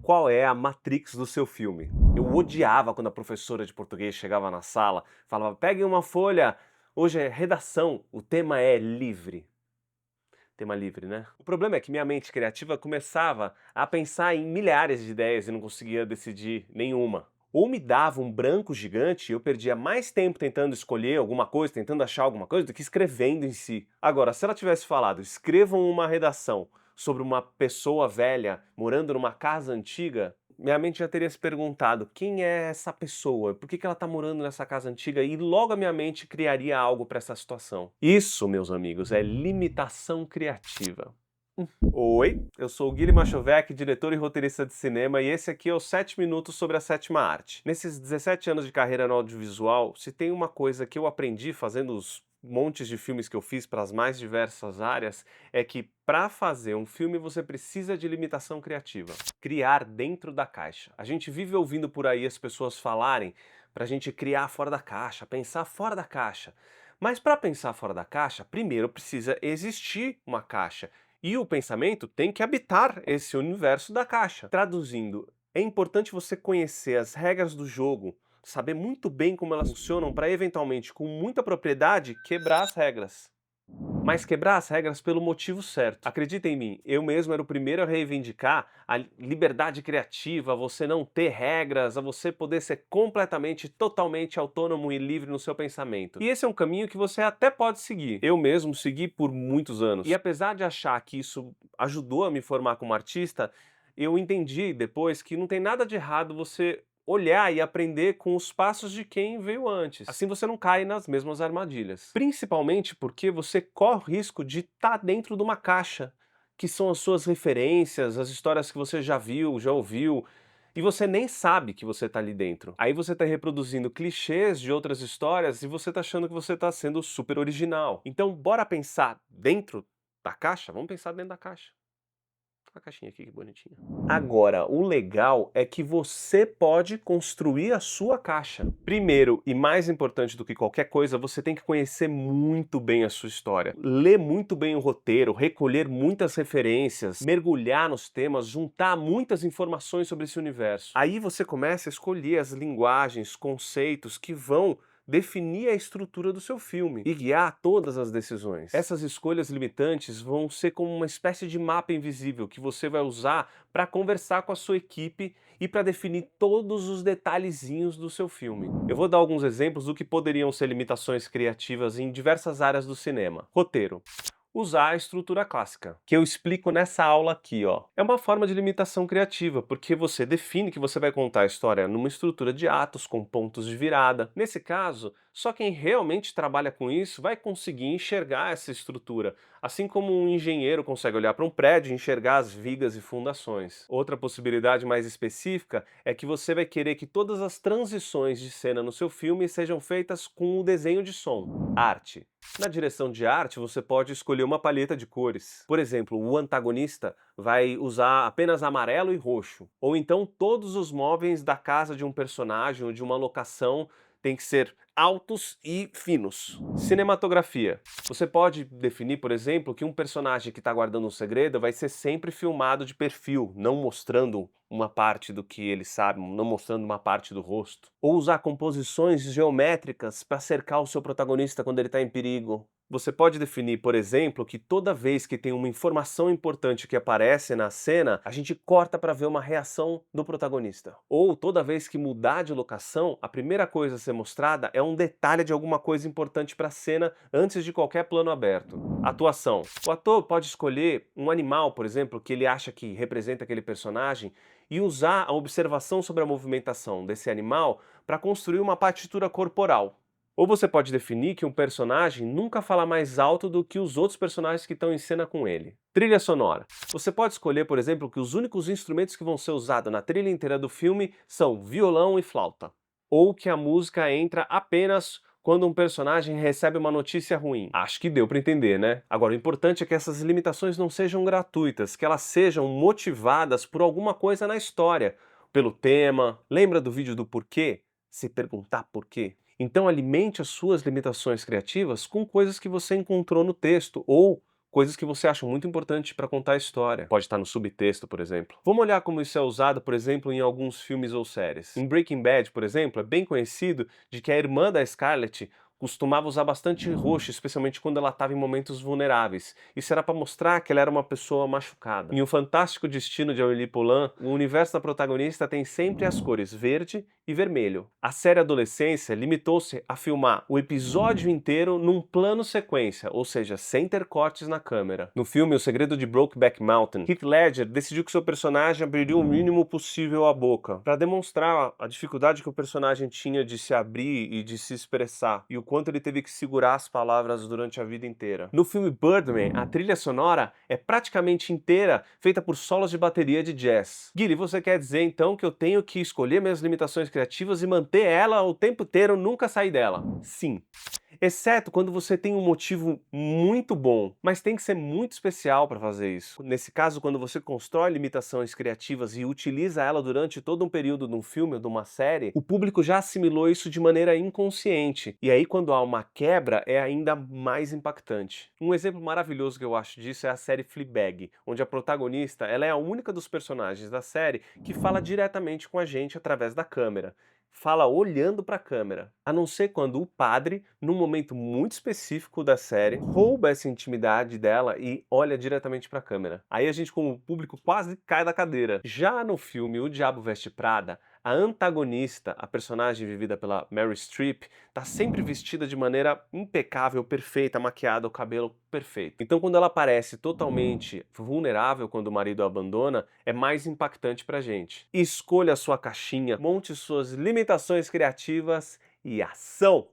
Qual é a Matrix do seu filme? Eu odiava quando a professora de português chegava na sala, falava: peguem uma folha, hoje é redação, o tema é livre. Tema livre, né? O problema é que minha mente criativa começava a pensar em milhares de ideias e não conseguia decidir nenhuma. Ou me dava um branco gigante e eu perdia mais tempo tentando escolher alguma coisa, tentando achar alguma coisa, do que escrevendo em si. Agora, se ela tivesse falado, escrevam uma redação sobre uma pessoa velha morando numa casa antiga, minha mente já teria se perguntado: quem é essa pessoa? Por que ela está morando nessa casa antiga? E logo a minha mente criaria algo para essa situação. Isso, meus amigos, é limitação criativa. Oi, eu sou o Guilherme Machovec, diretor e roteirista de cinema, e esse aqui é o 7 Minutos sobre a Sétima Arte. Nesses 17 anos de carreira no audiovisual, se tem uma coisa que eu aprendi fazendo os montes de filmes que eu fiz para as mais diversas áreas, é que para fazer um filme você precisa de limitação criativa. Criar dentro da caixa. A gente vive ouvindo por aí as pessoas falarem para a gente criar fora da caixa, pensar fora da caixa. Mas para pensar fora da caixa, primeiro precisa existir uma caixa. E o pensamento tem que habitar esse universo da caixa. Traduzindo, é importante você conhecer as regras do jogo, saber muito bem como elas funcionam para eventualmente, com muita propriedade, quebrar as regras. Mas quebrar as regras pelo motivo certo. Acredita em mim, eu mesmo era o primeiro a reivindicar a liberdade criativa, a você não ter regras, a você poder ser completamente, totalmente autônomo e livre no seu pensamento. E esse é um caminho que você até pode seguir. Eu mesmo segui por muitos anos. E apesar de achar que isso ajudou a me formar como artista, eu entendi depois que não tem nada de errado você olhar e aprender com os passos de quem veio antes. Assim você não cai nas mesmas armadilhas. Principalmente porque você corre o risco de estar dentro de uma caixa, que são as suas referências, as histórias que você já viu, já ouviu, e você nem sabe que você está ali dentro. Aí você está reproduzindo clichês de outras histórias e você está achando que você está sendo super original. Então bora pensar dentro da caixa? Vamos pensar dentro da caixa. A caixinha aqui, que bonitinha. Agora, o legal é que você pode construir a sua caixa. Primeiro, e mais importante do que qualquer coisa, você tem que conhecer muito bem a sua história. Ler muito bem o roteiro, recolher muitas referências, mergulhar nos temas, juntar muitas informações sobre esse universo. Aí você começa a escolher as linguagens, conceitos que vão definir a estrutura do seu filme e guiar todas as decisões. Essas escolhas limitantes vão ser como uma espécie de mapa invisível que você vai usar para conversar com a sua equipe e para definir todos os detalhezinhos do seu filme. Eu vou dar alguns exemplos do que poderiam ser limitações criativas em diversas áreas do cinema. Roteiro. Usar a estrutura clássica, que eu explico nessa aula aqui, ó. É uma forma de limitação criativa, porque você define que você vai contar a história numa estrutura de atos com pontos de virada. Nesse caso, só quem realmente trabalha com isso vai conseguir enxergar essa estrutura, assim como um engenheiro consegue olhar para um prédio e enxergar as vigas e fundações. Outra possibilidade mais específica é que você vai querer que todas as transições de cena no seu filme sejam feitas com o desenho de som. Arte. Na direção de arte, você pode escolher uma paleta de cores. Por exemplo, o antagonista vai usar apenas amarelo e roxo. Ou então todos os móveis da casa de um personagem ou de uma locação têm que ser altos e finos. Cinematografia. Você pode definir, por exemplo, que um personagem que está guardando um segredo vai ser sempre filmado de perfil, não mostrando uma parte do que ele sabe, não mostrando uma parte do rosto. Ou usar composições geométricas para cercar o seu protagonista quando ele está em perigo. Você pode definir, por exemplo, que toda vez que tem uma informação importante que aparece na cena, a gente corta para ver uma reação do protagonista. Ou toda vez que mudar de locação, a primeira coisa a ser mostrada é um detalhe de alguma coisa importante para a cena antes de qualquer plano aberto. Atuação. O ator pode escolher um animal, por exemplo, que ele acha que representa aquele personagem e usar a observação sobre a movimentação desse animal para construir uma partitura corporal. Ou você pode definir que um personagem nunca fala mais alto do que os outros personagens que estão em cena com ele. Trilha sonora. Você pode escolher, por exemplo, que os únicos instrumentos que vão ser usados na trilha inteira do filme são violão e flauta. Ou que a música entra apenas quando um personagem recebe uma notícia ruim. Acho que deu para entender, né? Agora, o importante é que essas limitações não sejam gratuitas, que elas sejam motivadas por alguma coisa na história, pelo tema. Lembra do vídeo do porquê? Se perguntar por quê. Então alimente as suas limitações criativas com coisas que você encontrou no texto ou coisas que você acha muito importante para contar a história. Pode estar no subtexto, por exemplo. Vamos olhar como isso é usado, por exemplo, em alguns filmes ou séries. Em Breaking Bad, por exemplo, é bem conhecido de que a irmã da Scarlett costumava usar bastante roxo, especialmente quando ela estava em momentos vulneráveis. Isso era para mostrar que ela era uma pessoa machucada. Em O Fantástico Destino de Amélie Poulain, o universo da protagonista tem sempre as cores verde e vermelho. A série Adolescência limitou-se a filmar o episódio inteiro num plano sequência, ou seja, sem ter cortes na câmera. No filme O Segredo de Brokeback Mountain, Heath Ledger decidiu que seu personagem abriria o mínimo possível a boca, para demonstrar a dificuldade que o personagem tinha de se abrir e de se expressar, e o quanto ele teve que segurar as palavras durante a vida inteira. No filme Birdman, a trilha sonora é praticamente inteira feita por solos de bateria de jazz. Guilherme, você quer dizer então que eu tenho que escolher minhas limitações criativas e manter ela o tempo inteiro, nunca sair dela? Sim. Exceto quando você tem um motivo muito bom, mas tem que ser muito especial para fazer isso. Nesse caso, quando você constrói limitações criativas e utiliza ela durante todo um período de um filme ou de uma série, o público já assimilou isso de maneira inconsciente. E aí, quando há uma quebra, é ainda mais impactante. Um exemplo maravilhoso que eu acho disso é a série Fleabag, onde a protagonista ela é a única dos personagens da série que fala diretamente com a gente através da câmera. Fala olhando para a câmera, a não ser quando o padre, num momento muito específico da série, rouba essa intimidade dela e olha diretamente para a câmera. Aí a gente, como público, quase cai da cadeira. Já no filme O Diabo Veste Prada, a antagonista, a personagem vivida pela Meryl Streep, tá sempre vestida de maneira impecável, perfeita, maquiada, o cabelo perfeito. Então quando ela aparece totalmente vulnerável quando o marido a abandona, é mais impactante pra gente. Escolha a sua caixinha, monte suas limitações criativas e ação!